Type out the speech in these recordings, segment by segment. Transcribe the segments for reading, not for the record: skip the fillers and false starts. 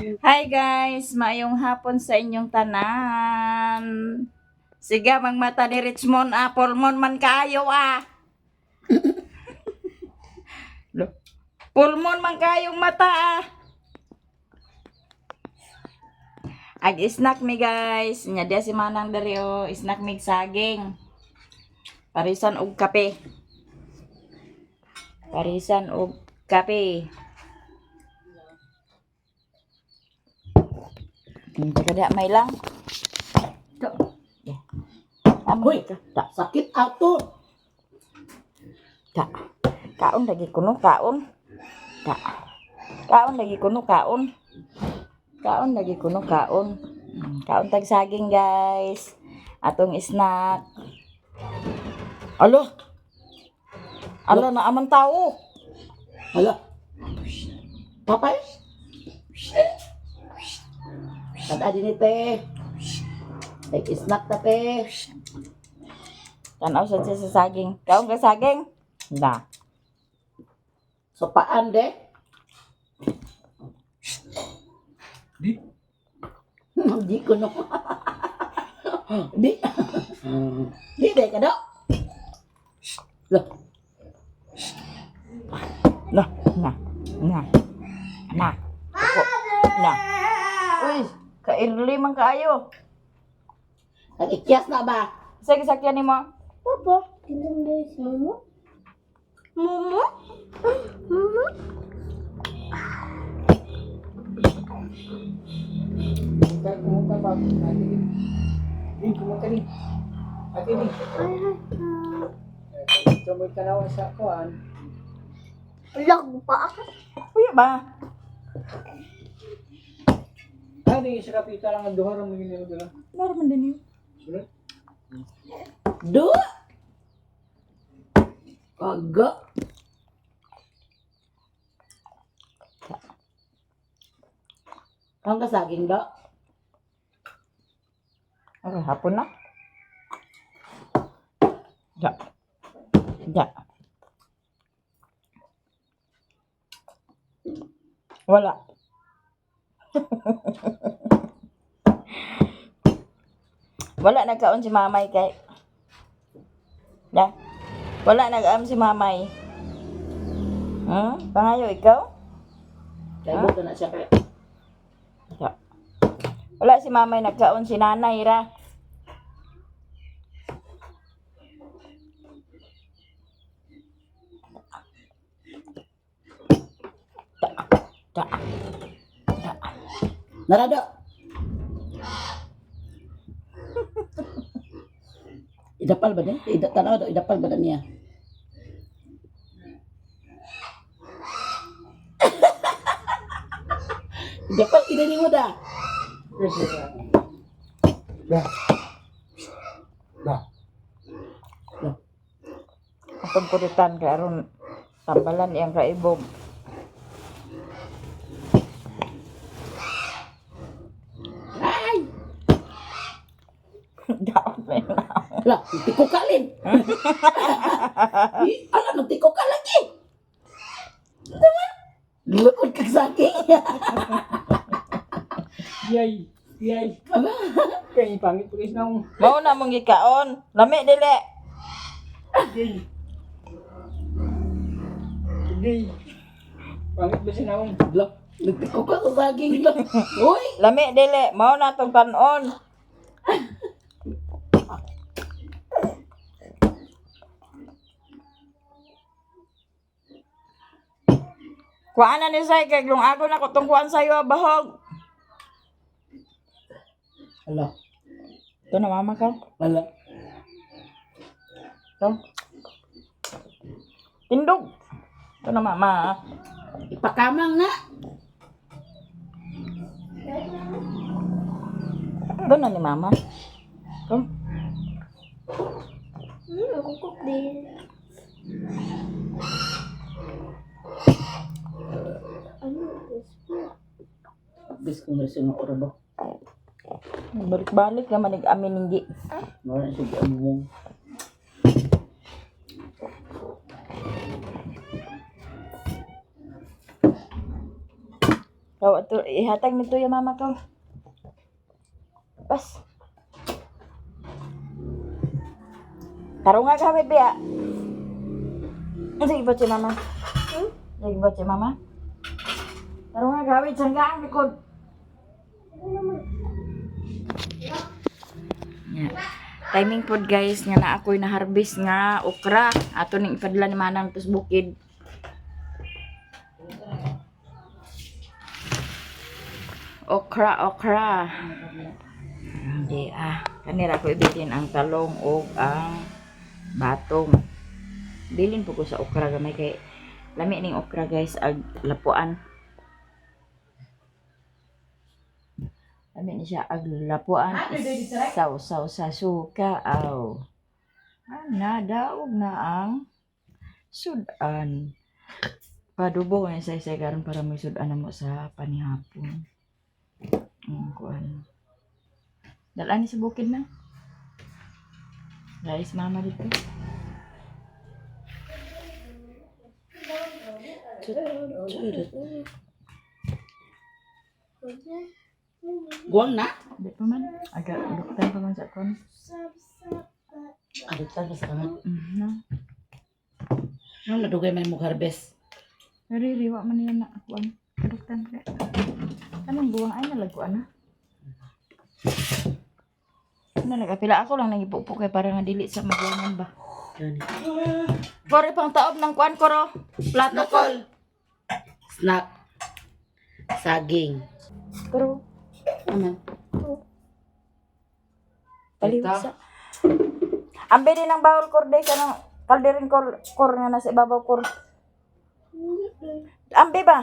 Hi guys, maayong hapon sa inyong tanan. Siga mangmata ni Richmond apple mon man kayo ah. Pulmon man kayong mata ah. Ag snack mi guys, nya dia si Manang Dario, snack mig saging. Parisan og kape. Parisan og kape. Kada may lang. Hoy, tak sakit ato. Tak. Kaon lagi kuno kaon. Tak. Kaon lagi kuno kaon. Kaon lagi kuno kaon. Kaon tag saging guys. Atong snack. Alo. Alo na aman tao. Hala. Papay? Kada din ite. Take snack ta te. Tanaw sa saging. Kaon ka saging? Na. So paan de? Di ko no. Di. Di de kada. Loh, Na. Na. Na. Na. Ako. Na. Uy, ka-early man kaayo. ang ikyas na ba? Sige sakyan nimo. Papa, tingnan guys, Momo. Momo? Momo? Kumunta pa. Din kumunta din. Ate din. Tumod ka na sa kuan. Lag pa ako. Kuya ba? Ari sa kapita lang ang duha ra mo gini dala. Naman din yun. Do. Aga. Ang kasaging do. Okay, hapon na. Ja. Ja. Wala. Wala nagkaon si mamay kay. Ja. Wala nag-am si mamay. Pangayo ikaw? Kaya buto na siya kaya. Ja. Wala si mamay nagkaon si nanay ra. Ja. Ja. Narado. Idapal ba din? Tanaw daw, idapal ba niya? Idapal, idani mo da. Atong kuritan kay aron tambalan iyang kaibog. Ay! Daot na yun. Lah, tiko kalin. Ala, nagtiko ka lagi. Lukod ka sa akin. Yay, yay. Kaya pangit pulis na akong Mao na mong gikaon. Lami dili. gay. Gay. Pangit ba siya na akong Lah, nagtiko ka sa saging lang. Uy! Lami dili. Mao na tong kanon. Kuan na ni say kay glong ako na ko tong kuan sayo bahog. Ala, Ito na mama ka. ala. Ito. Tindog. Ito na mama. Ipakamang na. Ito na ni mama. Ito. Nakukok din. Ano? Bis kong resin ng orado. Balik-balik naman nag-amin hindi. Wala siya among. Ikaw ato ihatag nito ya mama ko. Pas. Taro nga kami biya. Sige ba si mama? Sige ba si mama? Taro nga gawin sanggaan likod. Yeah. Timing pod guys nga na ako'y na-harvest nga okra. Ato ning ipadala ni manang tus bukid. Okra. Hindi kanira ko ibilin ang talong o ang batong. Bilin po ko sa okra gamay kay lami ning okra guys ag lapuan. Lami ni siya ag lapuan. Saw sa suka aw. Daog na ang sudan. Padubo na say karon para may sudan na mo sa panihapon. Kuan. Dalan ni sa bukid na. Guys, mama dito. Guwang na? Di pa man. Agak duktan pa man sa kon. Adutan sa kamat. No. Ano nadugay man mo harvest? Naririwa man niya na kuan. Duktan ka. Anong buwang ay nalaguan na? Nagapila ako lang nagipupo kay para nga dili sa maguangan ba. Kore pang taob ng kuan koro. Plato ko. Snack. Saging. Pero Ano? paliwasa. Ambe din ang bawal korde kanang kalderin kor nga nasa ibabaw kor. Ambe ba?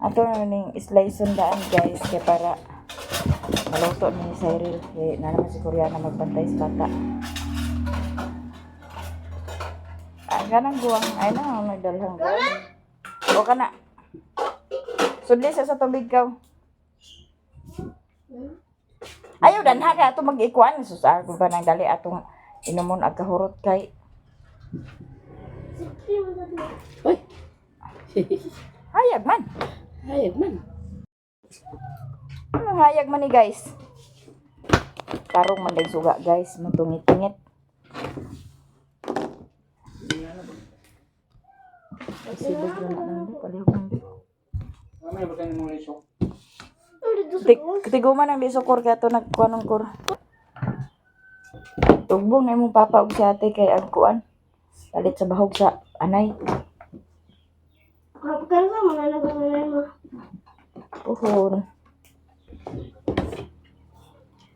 Ato na ning slice daan guys kay para maluto ni Cyril kay na naman si Koreana magbantay sa bata. Kanang guwang ay na nagdalhang guwang. O kana. Sudli sa tubig ka. Ayaw dan ha ka ato mag-ikuan susar kung pa nang dali atong inumon ag kahurot kay. Uy. Hayag man. Hayag man. Hayag man ni guys. Tarong man day suga guys, matungit-tingit. Kasi bigla na lang di palihog nang di. Mamaya ba kayo mo resok? Tiguman ang bisokor kaya ito nagkuanong kor. Tugbong na imong papa og si ate kay agkuan. Palit sa bahog sa anay. Kapag ka mga nagulay mo. Uhon.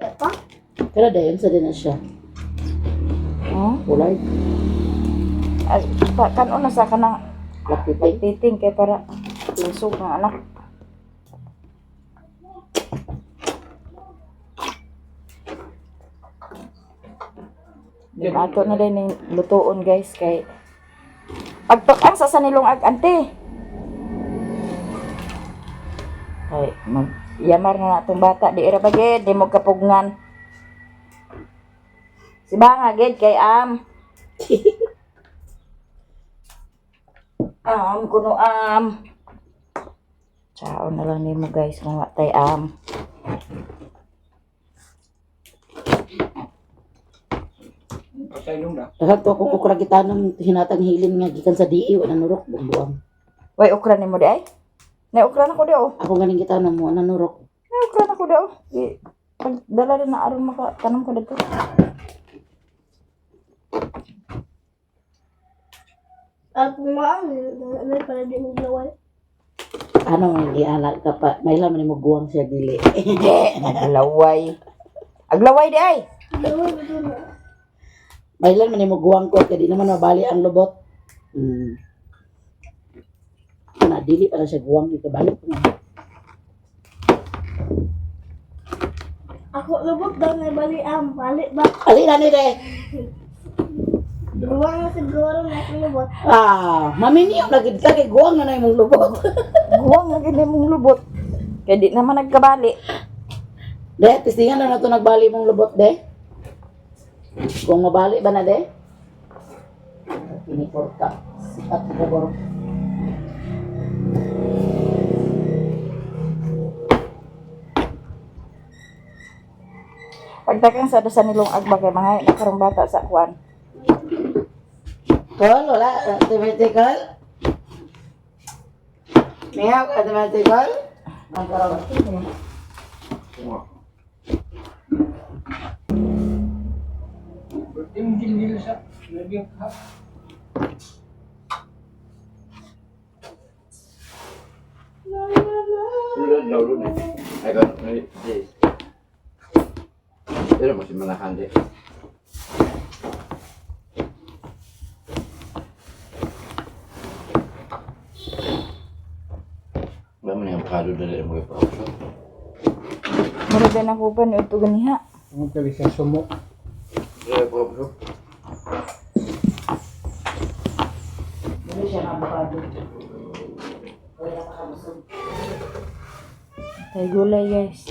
Epa? Kaya dayon sa din na siya. Kulay. Kanon na sa kanang Lapitay. titing kay para lusog ng anak. Ato na din yung lutuon guys kay pagtok-ang sa sanilong ag ante. Ay, yamar na natong bata di ira bagid di mo kapugngan. Si Banga gid kay kuno Ciao na lang nimo guys kung watay Patay nung na. Dapat to ako kukura kita ng hinatang hilin nga gikan sa DI wala nurok buang. Way okra nimo di ay? Nay okra na ko di oh. Ako ganing kita na mo nanurok. Nay okra na ko di oh. Pagdala rin na aron makatanong ko dito. At kumaan, may pala di maglaway. Ano man gianak ka pa may laman mo guwang siya gili. Aglaway. Aglaway di ay. Laway ba doon? May laman mo guwang ko kaya di naman mabali ang lubot. Na dili para siya guwang dito balik. Ako lubot daw na bali balik ba? Ali na ni de. Buwang na siguro na ako lubot. Maminiyok lagi ka kay guwang na imong lubot. Guwang lagi mong lubot. Kaya di naman nagkabali. De, testingan na to nagbali mong lubot de. Kung mabali ba na de? Pinipor ka. At bubor. Pagtakang sa dosa nilong agba kay mga na karong bata sa kwan. Call, wala. Automatical. Miyaw, automatical. Ang karong. Yung gilgil sa lagyan ka. Download eh. Ay, kan, pero masih menahan deh. Ba man yung avocado dali mo yung pauso. Mura din ako pa ito ganiha. Ang kali sa sumo. Dali pauso. Ano siya ng avocado? Wala pa kamusog. Tay gulay guys.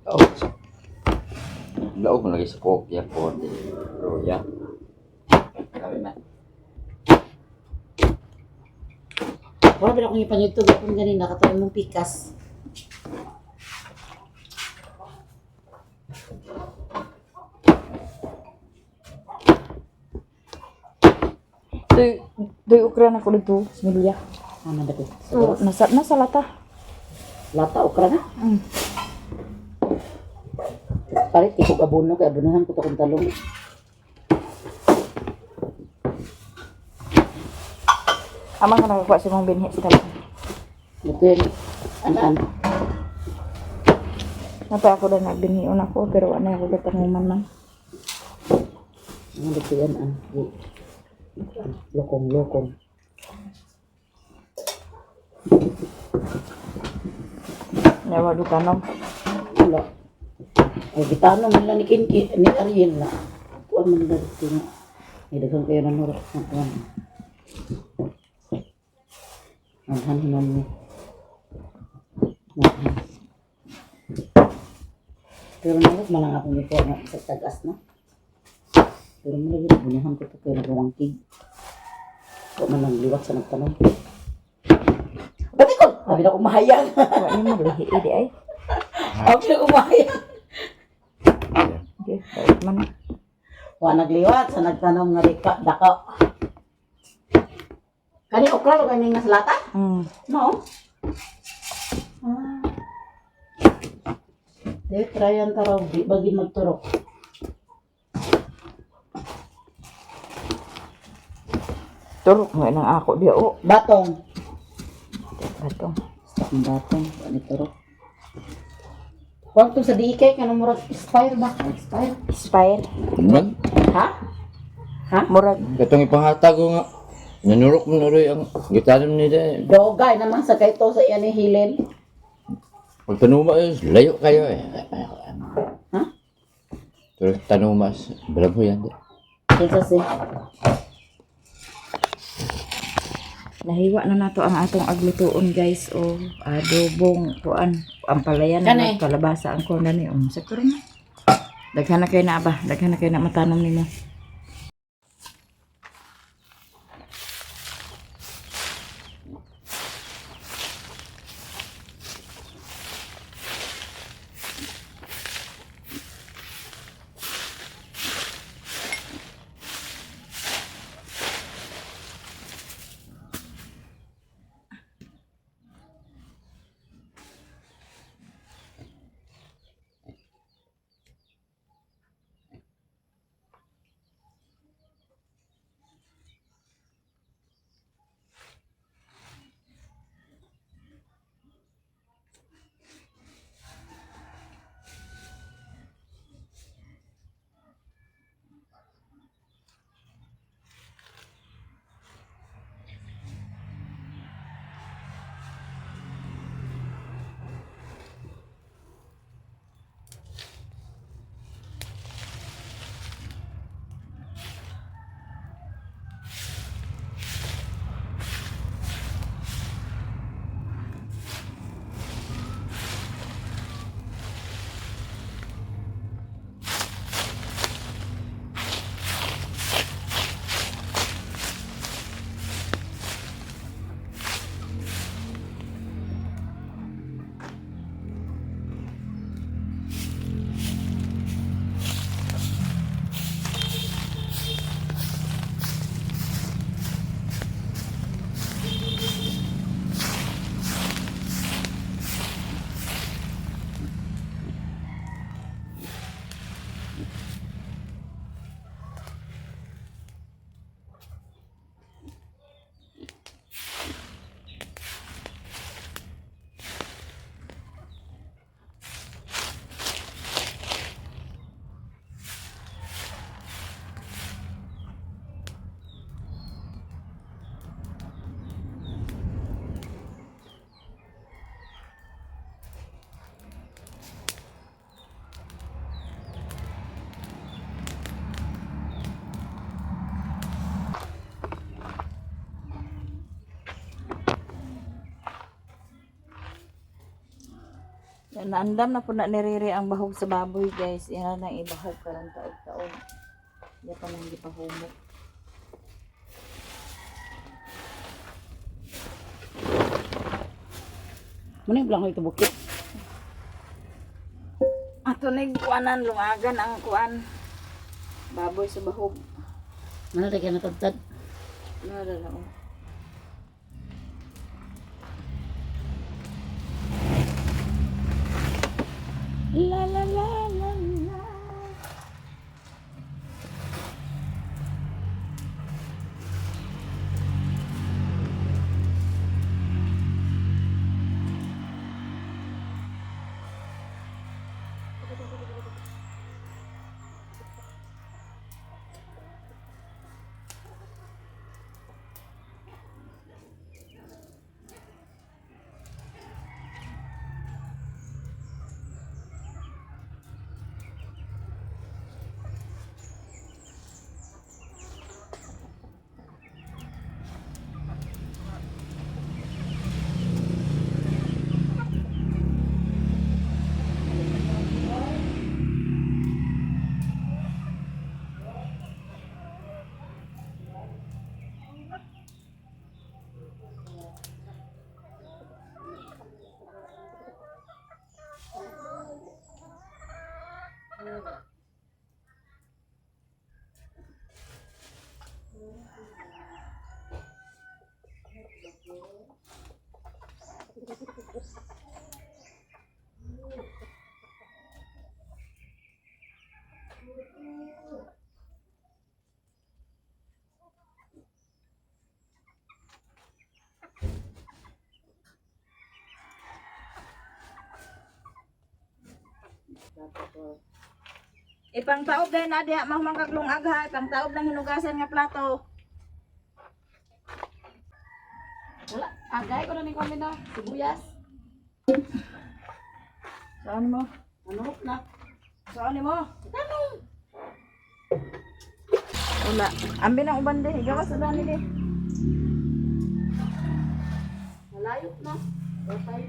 Oh. Laog mo lagi sa kokya po di roya. Kami na. Wala ba akong ipanyutog akong ganin nakatayo mong pikas. Doy ukra na ko dito, Milya. Ano ba ito? So, nasa lata. Lata, okra na. Palit, iko kabuno, kaya abunuhan ko ito kong talong. Amang ka nakakuha sa mong binhi sa talong. Ito yun, an-an. Napa ako na nagbinhion ako, pero ano ako gatanguman man. Ano ito yan, an. Lokong. Nawa do kanom. Wala. Ay, gitano man lang ni Kinki, ni Ariel na. Tuan man lang ito nga. Ay, dagang kayo ng nurok na tuan. Manhan hinon mo. Manhan. Pero nalog malang ako nito na sa tagas na. Pero malagi na bunyahan ko ito kayo nagawang tig. Huwag man lang liwat sa nagtanong. Ba't ikaw? Sabi na kumahayang. Wa ni mo lihi di ay. Sabi na kumahayang. Okay, bait man. Wa nagliwat sa nagtanong nga rika dako. Kani okra lo kani nga salata? No. Ah. Tryan taraw di bagi magturok. Turok mo nang ako di o. Batong. Batong. Ang batong ani turok. Huwag to sa DK kanang murag expire ba? Expire. Expire. Man, Ha? Ha? Murag katong ipahatag ko nga. Nanurok mo na rin ang gitanim ni Day. Dogay naman sa kayto sa iya ni Hilel. Pag tanuma layo kayo eh. Ha? Pero tanumas, balabo yan. Kinsa si nahiwa na nato ang atong aglutuon guys o adobong kuan ampalayan Kani? na kalabasa ang kuan ni sa karon na. Daghan na kay na ba? Daghan na kay na matanom nimo. Naandam na po na niriri ang bahog sa baboy guys. Yan na ibahog karang taon-taon. Yan pa nang gipahumok. Muna yung blanco ito bukit. Ato na kuanan lungagan ang kuan. Baboy sa bahog. Mana lagi na tagtad. Nara na oh. La la la la la. Ipang taob dahil na diha mahumang kaglungag ha. Ipang taob ng hinugasan nga plato. Wala. Agay ko na ni kami na. Sibuyas. Saan mo? Ano na? Saan mo? Wala. Ambi ng uban di. Gawas sa dani di. Malayot na. Okay.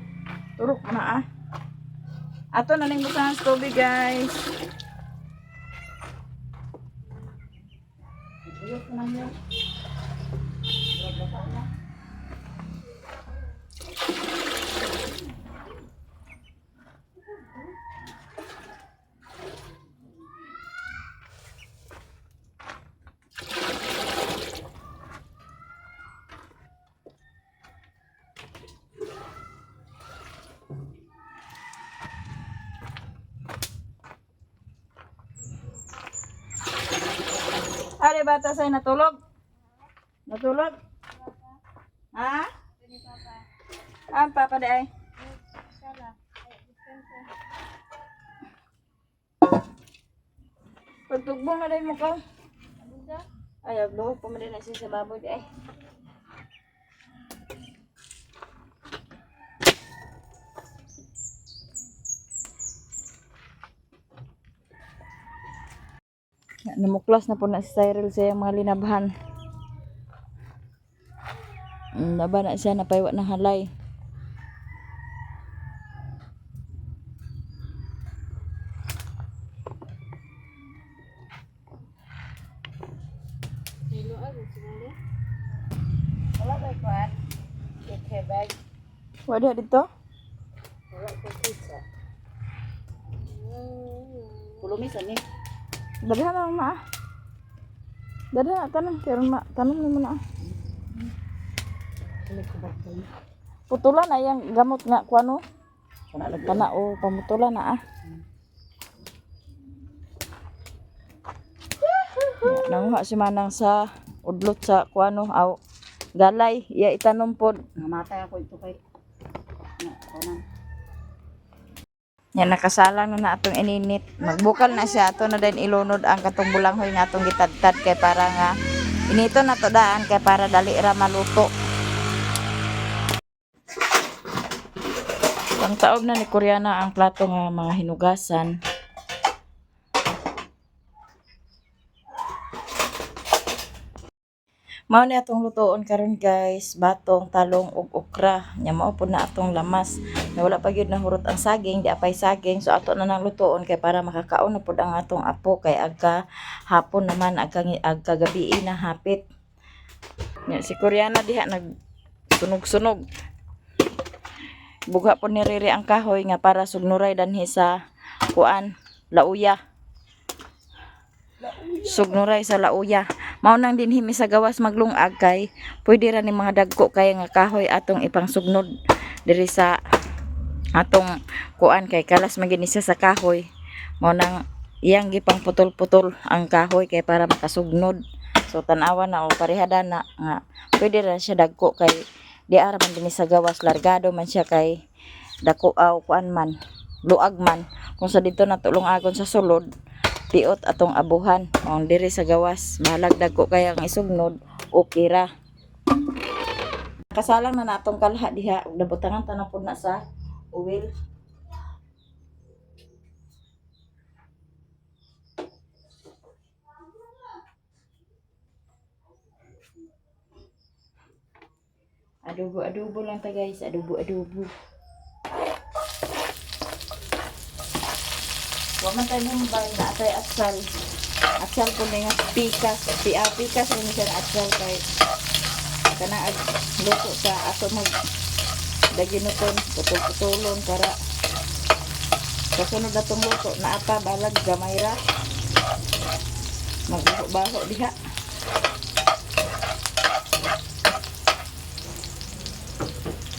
Turok na ah. Ato na ning butangan sa tubig guys. Ayok na niya. Ari bata say natulog? Natulog? Ha? Ang papa di ay. Pagtugbong na din mo ka. Ay, agbuhok pa mo din na siya sa baboy di ay. Namuklas na po na si Cyril sa iyang mga linabhan. Naba na siya, napaywa ng halay. Wala ba ikuan? Kaya bag. Wala dito? Wala ko pizza. Pulumisan ni. Daghan lang ma. Daghan tanong pero ma tanong mo na. Putulan na yang gamot nga kuano. Kana o pamutulan na ah. Nanguha si manang sa udlot sa kuano aw galay iya itanom pod. Namatay ako ito kay. Konan. Yan nakasalang na atong ininit. Magbukal na siya ato na din ilunod ang katong bulanghoy nga atong gitadtad kay para nga inito na to daan kay para dali ra maluto. Pang taob na ni Koreana ang plato nga mga hinugasan. Mao ni atong lutoon karon guys, batong, talong ug okra. Nya mao pud na atong lamas. Na wala pa gyud nahurot ang saging, di apay saging. So ato na nang lutoon kay para makakaon na pud ang atong apo kay agka hapon naman agka gabi na hapit. Nya si Koreana diha nag sunog-sunog. Buga po ni Riri ang kahoy nga para sugnuray danhi sa kuan, lauya. Sugnuray sa lauya. Mao nang dinhi mi sa gawas maglungag kay pwede ra ni mga dagko kay nga kahoy atong ipang sugnod diri sa atong kuan kay kalas magini siya sa kahoy. Mao nang iyang gipang putol-putol ang kahoy kay para makasugnod. So tan-awa na o parehada na nga pwede ra siya dagko kay di ara man dinhi sa gawas largado man siya kay dako aw kuan man luag man kung sa dito natulong agon sa sulod piot atong abuhan ang diri sa gawas malagdag ko kaya ang isugnod okay ra. Kasalang na natong kalha diha ug nabutangan tanang pud na sa uwil. Adobo lang ta guys, adobo. Waman tayo mumbay na atay atsal. Atsal po na yung pikas. Pikas rin siya na atsal kay kanang luto sa ato mag daginuton, putol-putulon para kasunod na itong luto na apa balag gamay ra. Magbaho diha.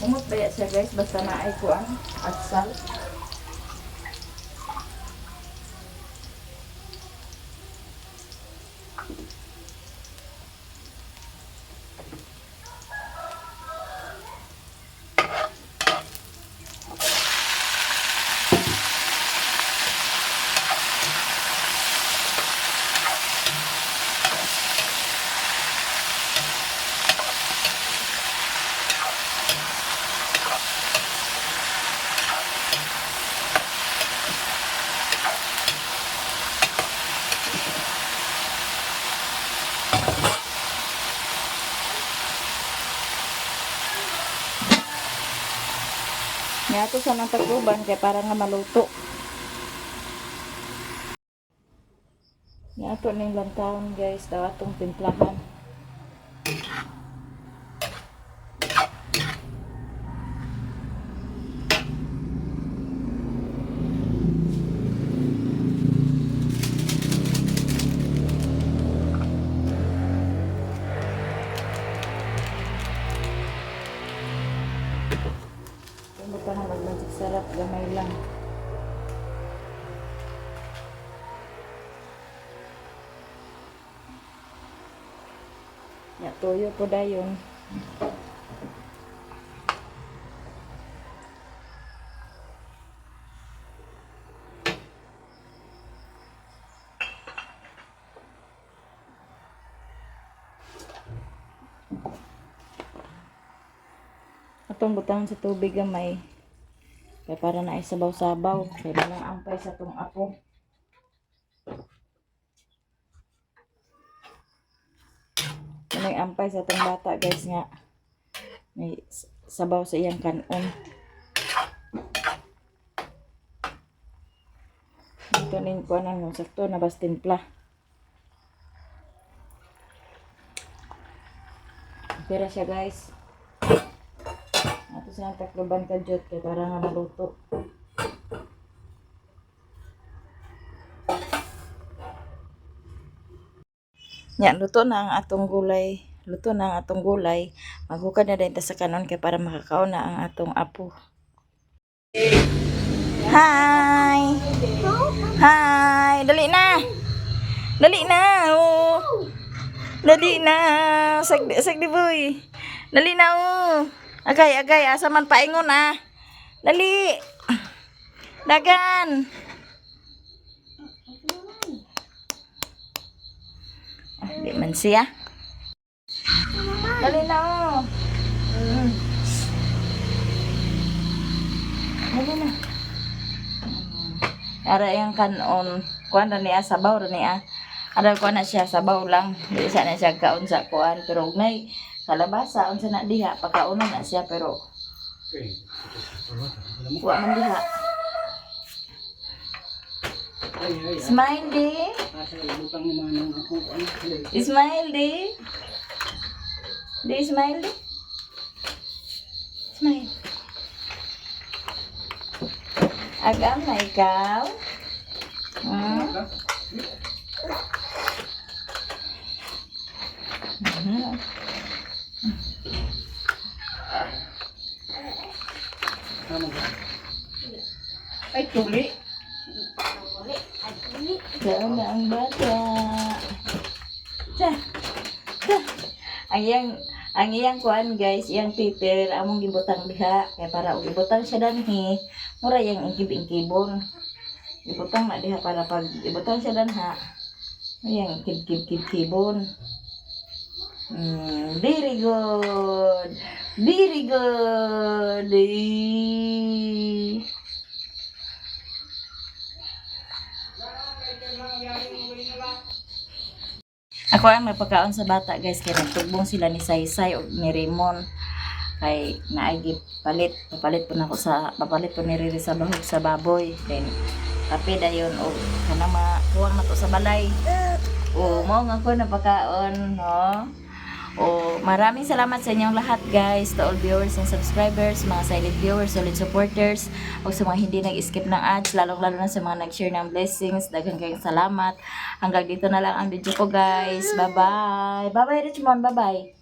Umot baya siya guys, basta naay ko ang atsal. Yato sa nang tagluban kay para nga maluto. Yato ning lantawon guys, daw atong timplahan. Ito na magmansik sarap, gamay lang. Ya, toyo po dayon. Atong butahan sa tubig gamay. Kaya para na isabaw-sabaw. Kaya lang ampay sa tong apo. May ampay sa tong bata guys nga. May sabaw sa iyang kanon. Ito nin ko nang sakto na bas timpla. Pera siya guys. Ato sa takloban ka jud kay para nga maluto. Nya luto na ang atong gulay. Luto na ang atong gulay. Maghukad na din ta sa kanon kay para makakaon na ang atong apo. Hi! Hi! Dali na! Dali na! Oh! Dali na! Sagdi boy! Dali na oh! Agay, asa man paingon ah! Dali! Dagan! Di man siya. Dali na oh! Dali na. Ara yung kanon. Kuan na niya, sabaw na niya. Ano ko na siya, sabaw lang. Di sa na siya kaon sa kuan. Pero nay, kalabasa, unsa na diha. Pagkaunan na siya, pero kuha man diha. Smile di. Smile di. Di smile di. Smile. Agam na ikaw. Hmm? Mhm. Ay, tuli. Ikaw na ang bata. Ta. Ta. Ang iyang kuan guys, iyang paper among gibutang diha kay para og ibutang siya danhi, mura yang ingkib-ingkibon. Ibutang na diha para pag ibutang siya danha, yang kib-kib-kib-kibon. Very good. Very good. Ako ang nagpakaon sa bata guys kay nagtugbong sila ni Saysay o ni Raymond kay naagi papalit po ni Riri sa bahog sa baboy then kape dayon o kana makuwang na to sa balay o mo nga ko napakaon no. O maraming salamat sa inyong lahat guys, to all viewers and subscribers, mga silent viewers, solid supporters, o sa mga hindi nag-skip ng ads, lalong-lalo na sa mga nag-share ng blessings. Daghang kayong salamat. Hanggang dito na lang ang video ko guys. Bye-bye. Bye-bye Richmond. Bye-bye.